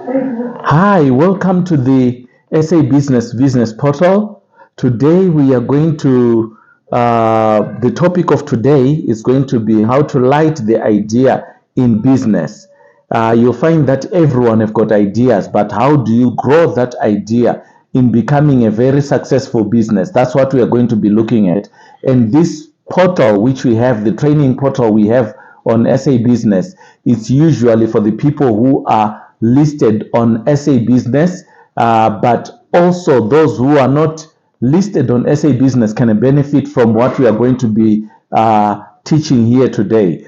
Hi, welcome to the SA Business Portal. Today we are going to, the topic of today is going to be how to light the idea in business. You'll find that everyone have got ideas, but how do you grow that idea in becoming a very successful business? That's what we are going to be looking at. And this portal, which we have, the training portal we have on SA Business, it's usually for the people who are listed on SA Business, but also those who are not listed on SA Business can benefit from what we are going to be teaching here today.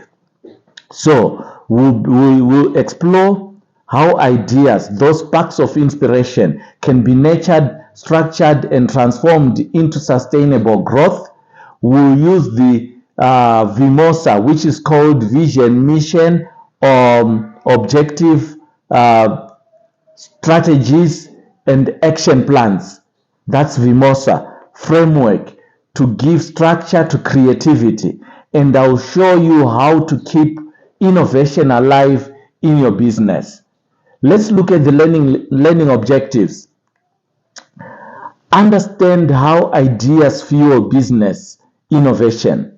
So we'll explore how ideas, those sparks of inspiration, can be nurtured, structured, and transformed into sustainable growth. We'll use the VIMOSA, which is called Vision, Mission, Objective, Strategies, and Action Plans. That's VIMOSA framework to give structure to creativity. And I'll show you how to keep innovation alive in your business. Let's look at the learning objectives. Understand how ideas fuel business innovation.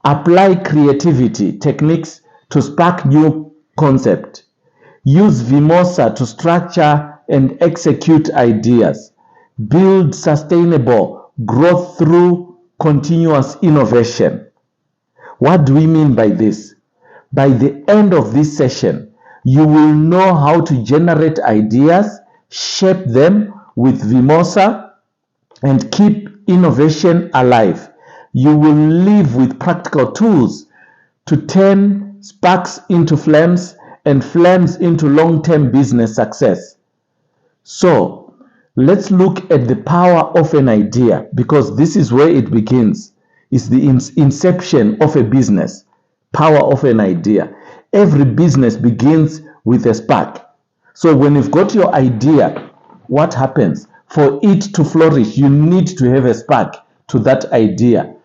Apply creativity techniques to spark new concept. Use VIMOSA to structure and execute ideas. Build sustainable growth through continuous innovation. What do we mean by this? By the end of this session, you will know how to generate ideas, shape them with VIMOSA, and keep innovation alive. You will live with practical tools to turn sparks into flames and flames into long-term business success. So let's look at the power of an idea, because this is where it begins. It's the inception of a business. Power of an idea. Every business begins with a spark. So when you've got your idea, what happens? For it to flourish, you need to have a spark to that idea,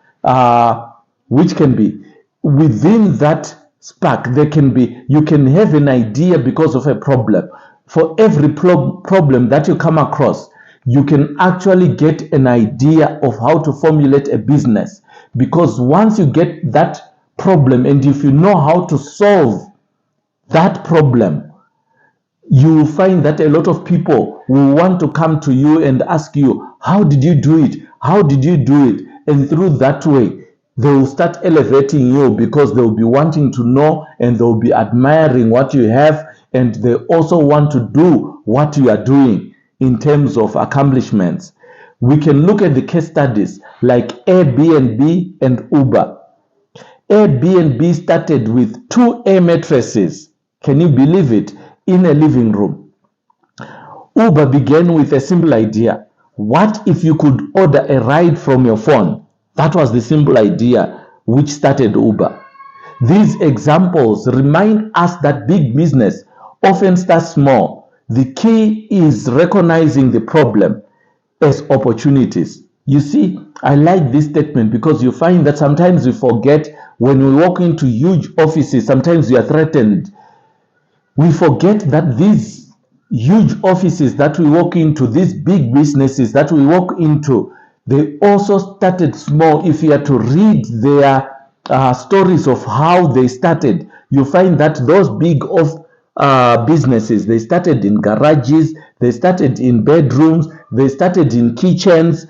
which can be within that spark. You can have an idea because of a problem. For every problem that you come across, you can actually get an idea of how to formulate a business, because once you get that problem, and if you know how to solve that problem, you will find that a lot of people will want to come to you and ask you, how did you do it? How did you do it? And through that way, they will start elevating you, because they will be wanting to know, and they will be admiring what you have, and they also want to do what you are doing in terms of accomplishments. We can look at the case studies like Airbnb and Uber. Airbnb started with 2 air mattresses, can you believe it, in a living room. Uber began with a simple idea. What if you could order a ride from your phone? That was the simple idea which started Uber. These examples remind us that big business often starts small. The key is recognizing the problem as opportunities. You see, I like this statement, because you find that sometimes we forget, when we walk into huge offices, sometimes we are threatened. We forget that these huge offices that we walk into, these big businesses that we walk into, they also started small. If you are to read their stories of how they started, you find that those big businesses, they started in garages, they started in bedrooms, they started in kitchens.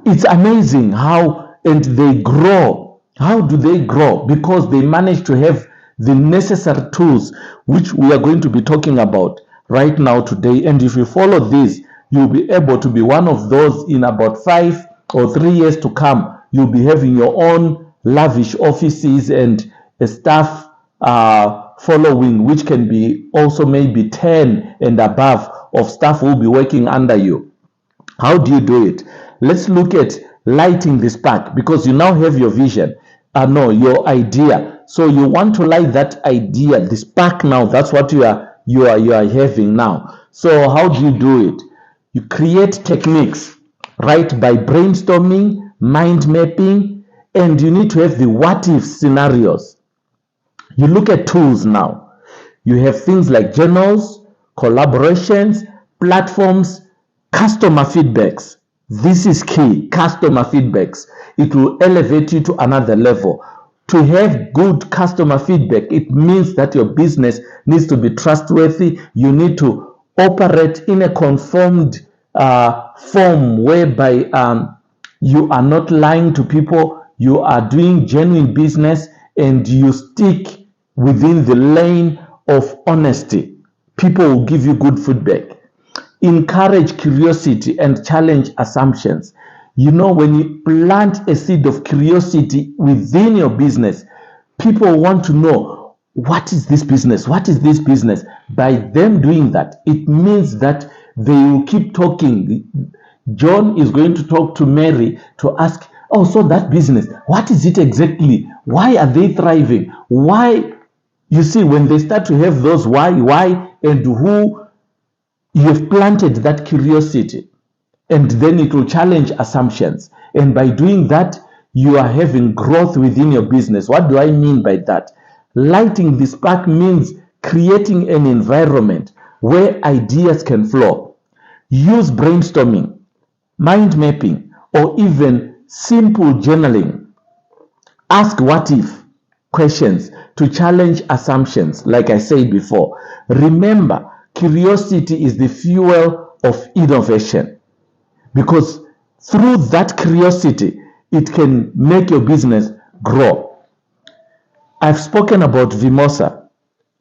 It's amazing how, and they grow. How do they grow? Because they manage to have the necessary tools, which we are going to be talking about right now today. And if you follow this, you'll be able to be one of those in about 5 or 3 years to come. You'll be having your own lavish offices and a staff following, which can be also maybe 10 and above of staff who will be working under you. How do you do it? Let's look at lighting the spark, because you now have your vision, your idea. So you want to light that idea, the spark now. That's what you are having now. So how do you do it? You create techniques, right? By brainstorming, mind mapping, and you need to have the what if scenarios. You look at tools now. You have things like journals, collaborations, platforms, customer feedbacks. This is key, customer feedbacks. It will elevate you to another level. To have good customer feedback, it means that your business needs to be trustworthy. You need to operate in a conformed form whereby you are not lying to people, you are doing genuine business, and you stick within the lane of honesty. People will give you good feedback. Encourage curiosity and challenge assumptions. You know, when you plant a seed of curiosity within your business, people want to know, what is this business? What is this business? By them doing that, it means that they will keep talking. John is going to talk to Mary to ask, oh, so that business, what is it exactly? Why are they thriving? Why? You see, when they start to have those why, and who, you have planted that curiosity, and then it will challenge assumptions. And by doing that, you are having growth within your business. What do I mean by that? Lighting the spark means creating an environment where ideas can flow. Use brainstorming, mind mapping, or even simple journaling. Ask what if questions to challenge assumptions, like I said before. Remember, curiosity is the fuel of innovation, because through that curiosity, it can make your business grow. I've spoken about Vimosa.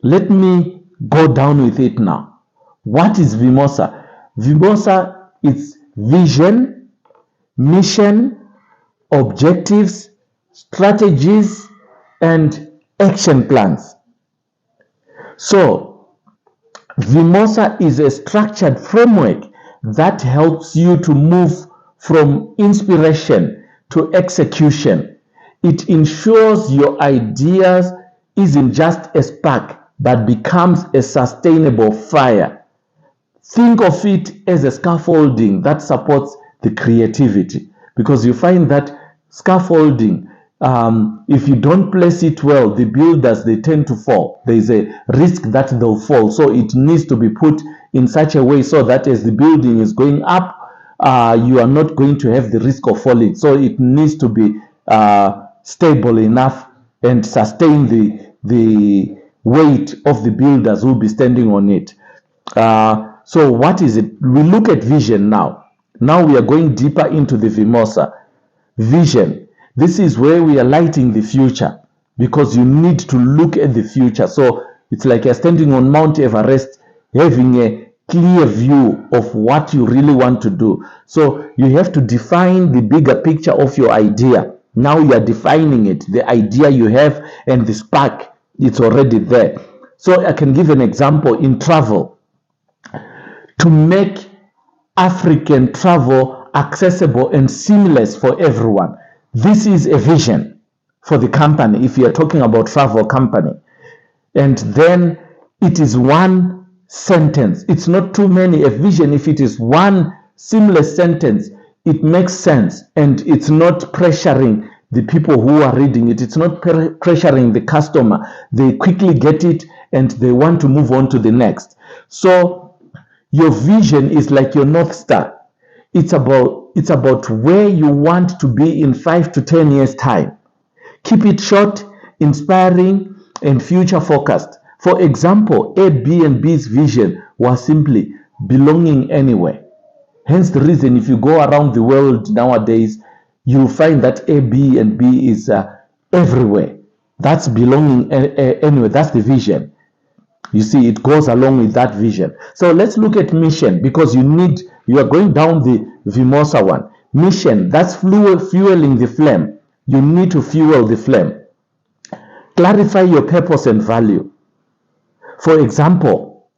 Let me go down with it now. What is Vimosa? Vimosa is vision, mission, objectives, strategies, and action plans. So, Vimosa is a structured framework that helps you to move from inspiration to execution. It ensures your ideas isn't just a spark, but becomes a sustainable fire. Think of it as a scaffolding that supports the creativity, because you find that scaffolding, if you don't place it well, the builders, they tend to fall. There is a risk that they'll fall. So it needs to be put in such a way so that as the building is going up, you are not going to have the risk of falling. So it needs to be stable enough and sustain the weight of the builders who will be standing on it. So what is it? We look at vision now. Now we are going deeper into the Vimosa. Vision. This is where we are lighting the future, because you need to look at the future. So it's like you're standing on Mount Everest, having a clear view of what you really want to do. So you have to define the bigger picture of your idea. Now you are defining it, the idea you have, and the spark, it's already there. So I can give an example in travel. To make African travel accessible and seamless for everyone. This is a vision for the company, if you're talking about travel company. And then it is one sentence. It's not too many. A vision, if it is one seamless sentence, it makes sense, and it's not pressuring the people who are reading it. It's not pressuring the customer. They quickly get it and they want to move on to the next. So your vision is like your North Star. It's about where you want to be in 5 to 10 years time. Keep it short, inspiring, and future focused. For example, Airbnb's vision was simply belonging anywhere. Hence the reason, if you go around the world nowadays, you'll find that Airbnb is everywhere. That's belonging anywhere. That's the vision. You see, it goes along with that vision. So let's look at mission, because you are going down the Vimosa one. Mission, that's fueling the flame. You need to fuel the flame. Clarify your purpose and value. For example,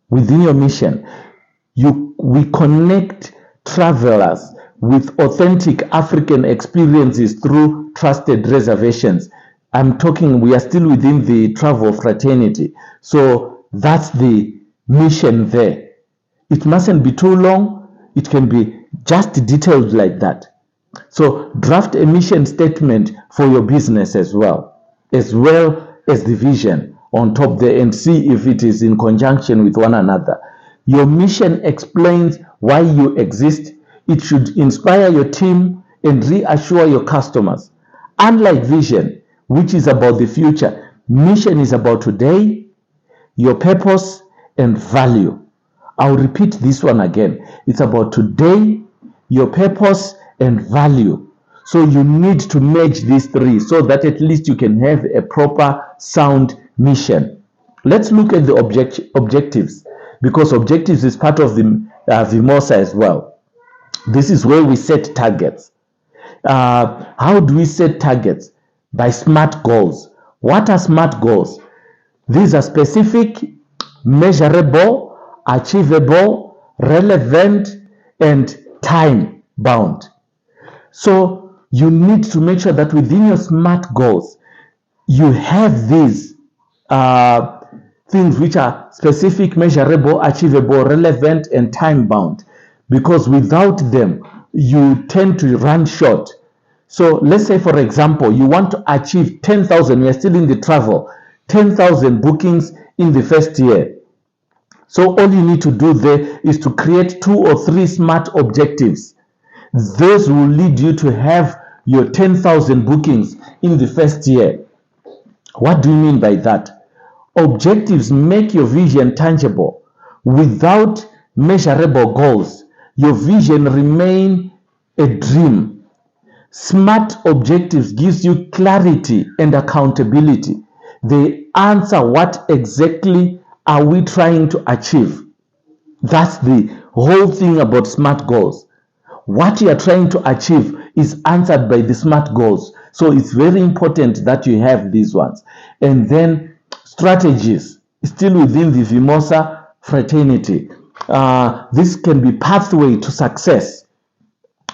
within your mission, we connect travelers with authentic African experiences through trusted reservations. We are still within the travel fraternity. So that's the mission there. It mustn't be too long. It can be just detailed like that. So draft a mission statement for your business as well as the vision on top there and see if it is in conjunction with one another. Your mission explains why you exist. It should inspire your team and reassure your customers. Unlike vision, which is about the future, mission is about today, your purpose, and value. I'll repeat this one again. It's about today, your purpose, and value. So you need to merge these three so that at least you can have a proper sound mission. Let's look at the objectives, because objectives is part of the Vimosa as well. This is where we set targets. How do we set targets? By SMART goals. What are SMART goals? These are specific, measurable, achievable, relevant, and time bound. So you need to make sure that within your SMART goals, you have these things which are specific, measurable, achievable, relevant, and time bound. Because without them, you tend to run short. So let's say, for example, you want to achieve 10,000, we are still in the travel, 10,000 bookings in the first year. So all you need to do there is to create 2 or 3 SMART objectives. Those will lead you to have your 10,000 bookings in the first year. What do you mean by that? Objectives make your vision tangible. Without measurable goals, your vision remains a dream. SMART objectives gives you clarity and accountability. They answer what exactly are we trying to achieve. That's the whole thing about SMART goals. What you are trying to achieve is answered by the SMART goals. So it's very important that you have these ones. And then strategies, still within the Vimosa fraternity. This can be pathway to success,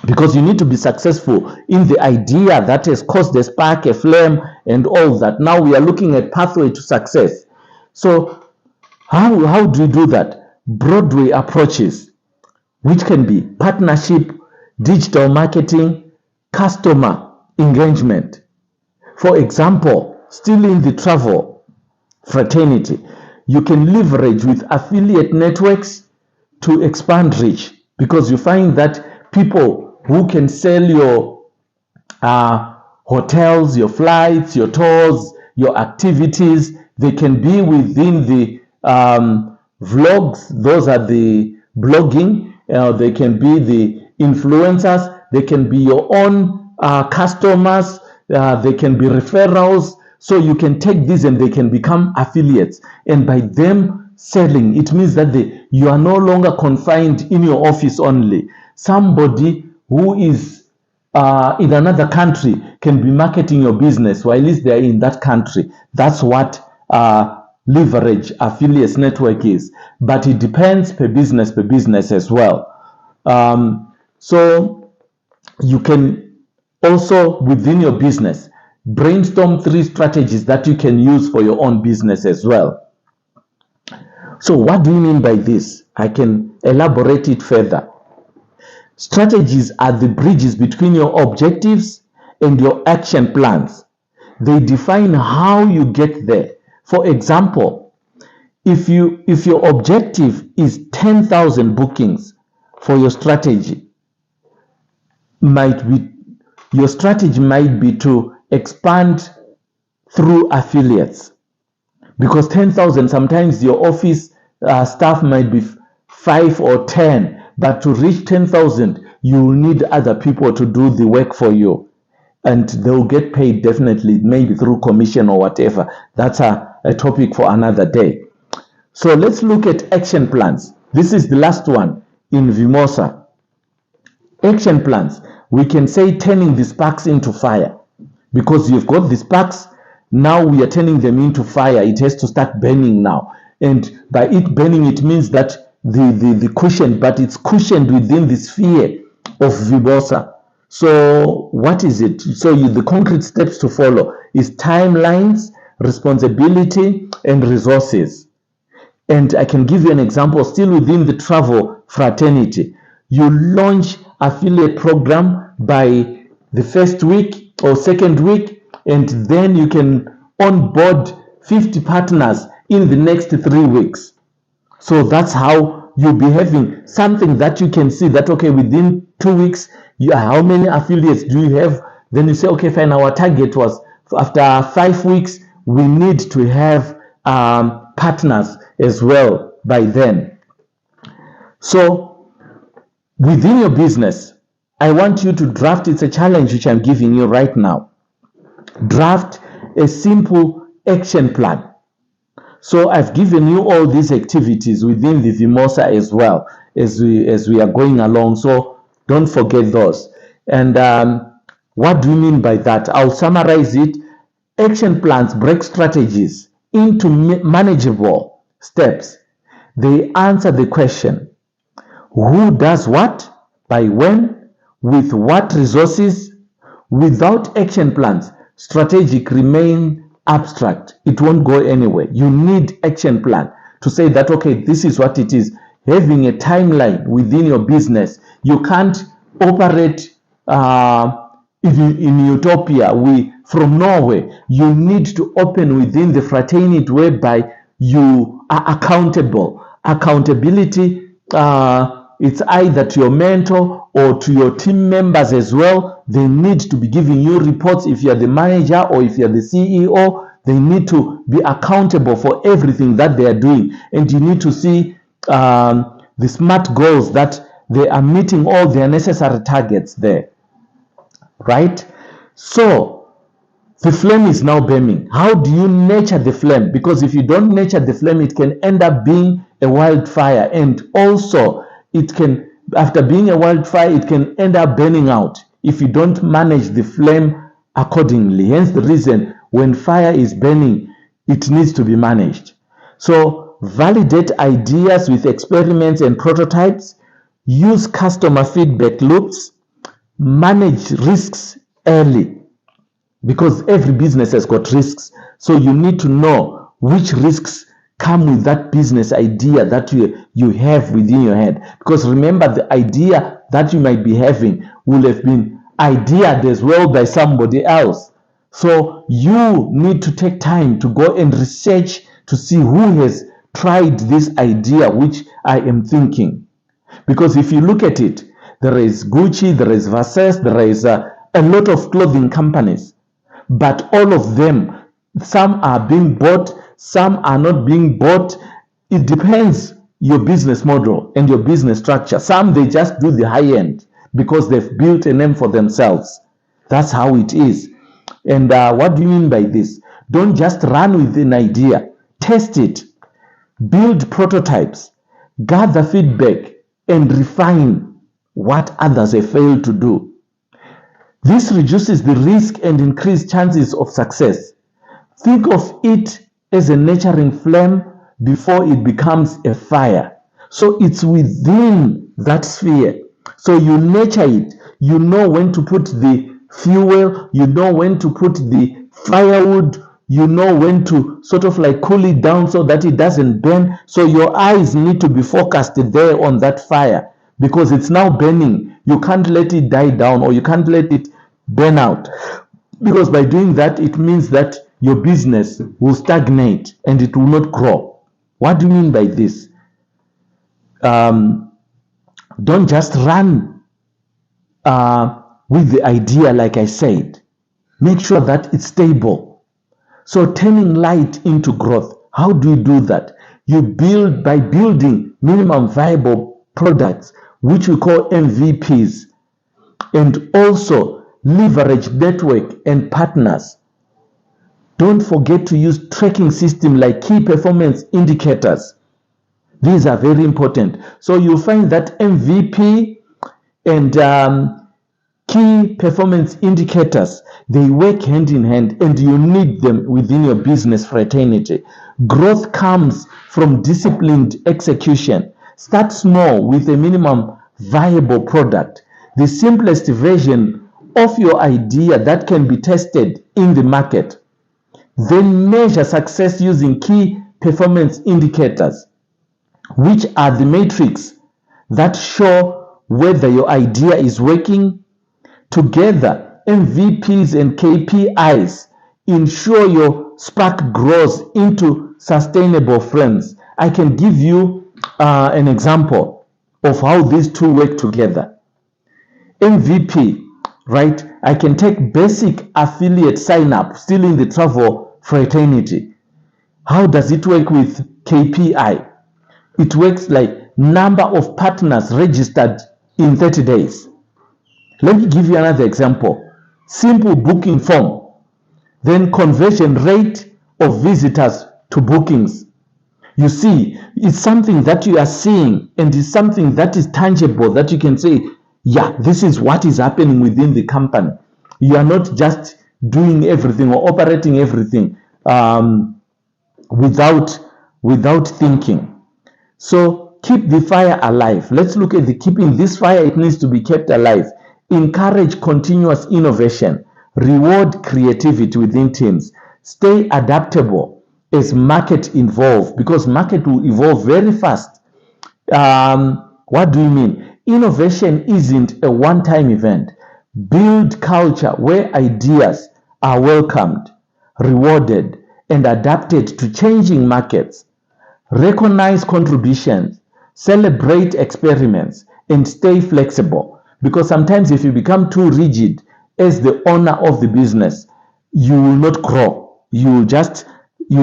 because you need to be successful in the idea that has caused a spark, a flame, and all that. Now we are looking at pathway to success. So how do you do that? Broadway approaches, which can be partnership, digital marketing, customer engagement. For example, still in the travel fraternity, you can leverage with affiliate networks to expand reach, because you find that people who can sell your hotels, your flights, your tours, your activities, they can be within the vlogs. Those are the blogging. They can be the influencers. They can be your own customers. They can be referrals. So you can take these and they can become affiliates. And by them selling, it means that you are no longer confined in your office only. Somebody who is in another country can be marketing your business while they are in that country. That's what leverage affiliates network is. But it depends per business as well. So you can also, within your business, brainstorm 3 strategies that you can use for your own business as well. So what do you mean by this? I can elaborate it further. Strategies are the bridges between your objectives and your action plans. They define how you get there. For example, if your objective is 10,000 bookings for your strategy, your strategy might be to expand through affiliates, because 10,000, sometimes your office staff might be 5 or 10. But to reach 10,000, you will need other people to do the work for you. And they'll get paid definitely, maybe through commission or whatever. That's a topic for another day. So let's look at action plans. This is the last one in Vimosa. Action plans. We can say turning the sparks into fire. Because you've got the sparks, now we are turning them into fire. It has to start burning now. And by it burning, it means that the cushion, but it's cushioned within the sphere of Vimosa. So what is it? So the concrete steps to follow is timelines, responsibility, and resources. And I can give you an example still within the travel fraternity. You launch affiliate program by the first week or second week, and then you can onboard 50 partners in the next 3 weeks. So that's how you'll be having something that you can see that, okay, within 2 weeks, how many affiliates do you have? Then you say, okay, fine, our target was after 5 weeks, we need to have partners as well by then. So within your business, I want you to draft, it's a challenge which I'm giving you right now. Draft a simple action plan. So I've given you all these activities within the Vimosa as well as we are going along. So don't forget those. And what do you mean by that? I'll summarize it. Action plans break strategies into manageable steps. They answer the question, who does what, by when, with what resources. Without action plans, strategic remain abstract. It won't go anywhere. You need action plan to say that, okay, this is what it is. Having a timeline within your business. You can't operate in utopia. From Norway, you need to open within the fraternity whereby you are accountable. Accountability, it's either to your mentor or to your team members as well. They need to be giving you reports. If you're the manager or if you're the CEO, they need to be accountable for everything that they are doing. And you need to see the SMART goals, that they are meeting all their necessary targets there. Right? So the flame is now burning. How do you nurture the flame? Because if you don't nurture the flame, it can end up being a wildfire. And also, it can, after being a wildfire, it can end up burning out if you don't manage the flame accordingly. Hence the reason when fire is burning, it needs to be managed. So validate ideas with experiments and prototypes. Use customer feedback loops. Manage risks early, because every business has got risks. So you need to know which risks come with that business idea that you have within your head. Because remember, the idea that you might be having will have been ideated as well by somebody else. So you need to take time to go and research to see who has tried this idea which I am thinking. Because if you look at it, there is Gucci, there is Versace, there is a lot of clothing companies. But all of them, some are being bought, some are not being bought. It depends your business model and your business structure. Some, they just do the high end because they've built a name for themselves. That's how it is. And what do you mean by this? Don't just run with an idea. Test it. Build prototypes. Gather feedback and refine what others have failed to do. This reduces the risk and increases chances of success. Think of it as a nurturing flame before it becomes a fire. So it's within that sphere. So you nurture it. You know when to put the fuel. You know when to put the firewood. You know when to sort of like cool it down so that it doesn't burn. So your eyes need to be focused there on that fire, because it's now burning. You can't let it die down, or you can't let it burn out, because by doing that, it means that your business will stagnate and it will not grow. What do you mean by this? Don't just run with the idea, like I said. Make sure that it's stable. So turning light into growth. How do you do that? You build by building minimum viable products, which we call MVPs, and also leverage network and partners. Don't forget to use tracking system like key performance indicators. These are very important. So you'll find that MVP and key performance indicators, they work hand in hand, and you need them within your business fraternity. Growth comes from disciplined execution. Start small with a minimum viable product, the simplest version of your idea that can be tested in the market. Then measure success using key performance indicators, which are the metrics that show whether your idea is working. Together, MVPs and KPIs ensure your spark grows into sustainable flames. I can give you an example of how these two work together. MVP, right? I can take basic affiliate sign up, still in the travel fraternity. How does it work with KPI? It works like number of partners registered in 30 days. Let me give you another example. Simple booking form, then conversion rate of visitors to bookings. You see, it's something that you are seeing, and it's something that is tangible, that you can say, yeah, this is what is happening within the company. You are not just doing everything or operating everything without thinking. So keep the fire alive. Let's look at the keeping this fire. It needs to be kept alive. Encourage continuous innovation. Reward creativity within teams. Stay adaptable as market evolve, because market will evolve very fast. What do you mean? Innovation isn't a one-time event. Build culture where ideas are welcomed, rewarded, and adapted to changing markets. Recognize contributions, celebrate experiments, and stay flexible. Because sometimes if you become too rigid as the owner of the business, you will not grow. You'll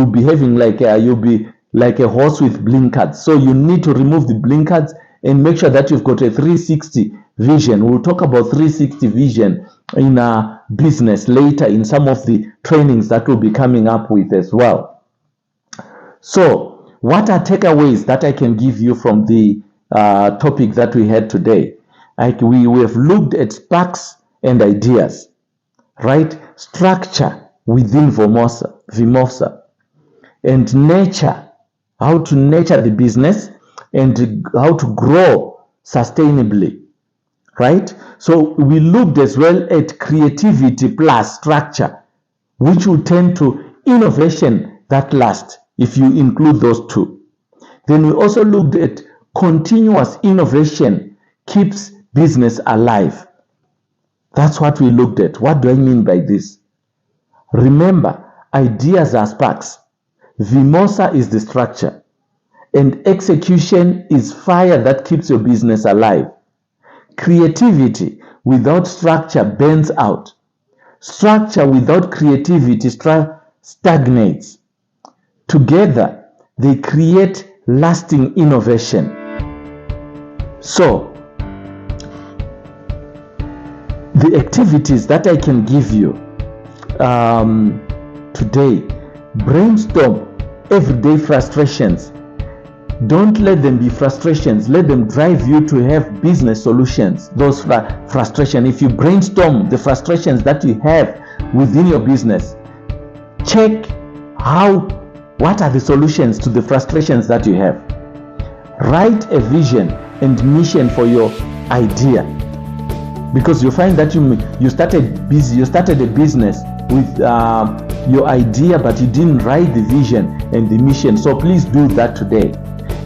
be having you'll be like a horse with blinkers. So you need to remove the blinkers and make sure that you've got a 360 vision. We'll talk about 360 vision in a business later in some of the trainings that we'll be coming up with as well. So what are takeaways that I can give you from the topic that we had today? We have looked at sparks and ideas, right? Structure within Vimosa, and nature, how to nurture the business and how to grow sustainably, right? So we looked as well at creativity plus structure, which will tend to innovation that lasts if you include those two. Then we also looked at continuous innovation keeps business alive. That's what we looked at. What do I mean by this? Remember, ideas are sparks. Vimosa is the structure. And execution is fire that keeps your business alive. Creativity without structure burns out. Structure without creativity stagnates. Together, they create lasting innovation. So, the activities that I can give you today: brainstorm everyday frustrations. Don't let them be frustrations. Let them drive you to have business solutions. Those frustrations, if you brainstorm the frustrations that you have within your business, check what are the solutions to the frustrations that you have. Write a vision and mission for your idea, because you find that you started a business with your idea, but you didn't write the vision and the mission. So please do that today.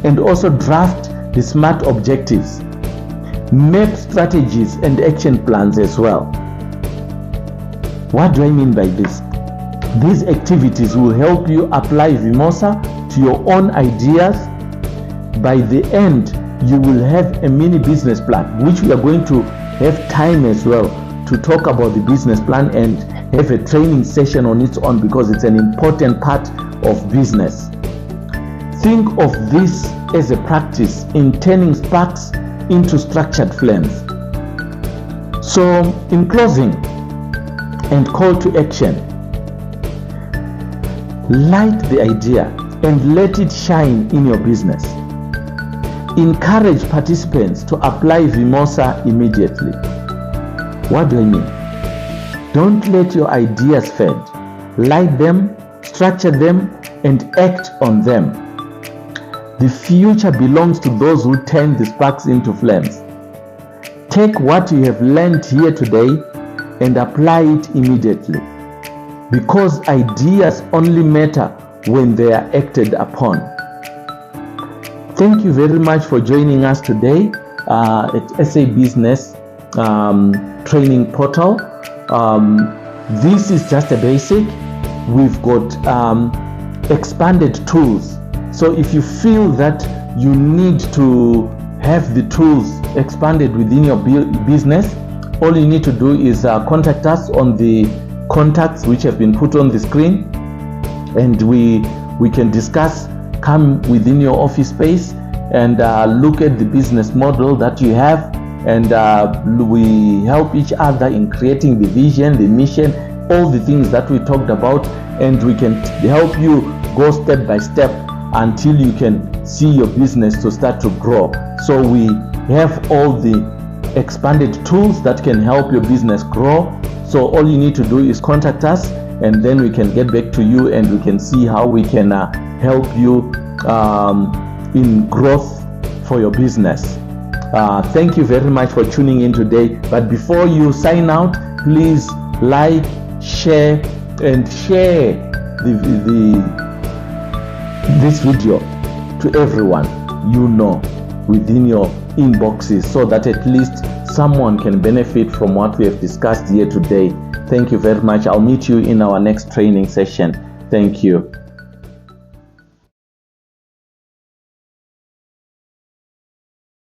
And also draft the SMART objectives, map strategies and action plans as well. What do I mean by this? These activities will help you apply Vimosa to your own ideas. By the end, you will have a mini business plan, which we are going to have time as well to talk about the business plan and have a training session on its own, because it's an important part of business. Think of this as a practice in turning sparks into structured flames. So, in closing and call to action, light the idea and let it shine in your business. Encourage participants to apply Vimosa immediately. What do I mean? Don't let your ideas fade. Light them, structure them, and act on them. The future belongs to those who turn the sparks into flames. Take what you have learned here today and apply it immediately, because ideas only matter when they are acted upon. Thank you very much for joining us today at SA Business Training Portal. This is just a basic. we've got expanded tools. So if you feel that you need to have the tools expanded within your business, all you need to do is contact us on the contacts which have been put on the screen, and we can discuss. Come within your office space and look at the business model that you have, and we help each other in creating the vision, the mission, all the things that we talked about, and we can help you go step by step until you can see your business to start to grow. So we have all the expanded tools that can help your business grow. So all you need to do is contact us, and then we can get back to you and we can see how we can help you in growth for your business. Thank you very much for tuning in today. But before you sign out, please like, share, and share this video to everyone you know within your inboxes, so that at least someone can benefit from what we have discussed here today. Thank you very much. I'll meet you in our next training session. Thank you.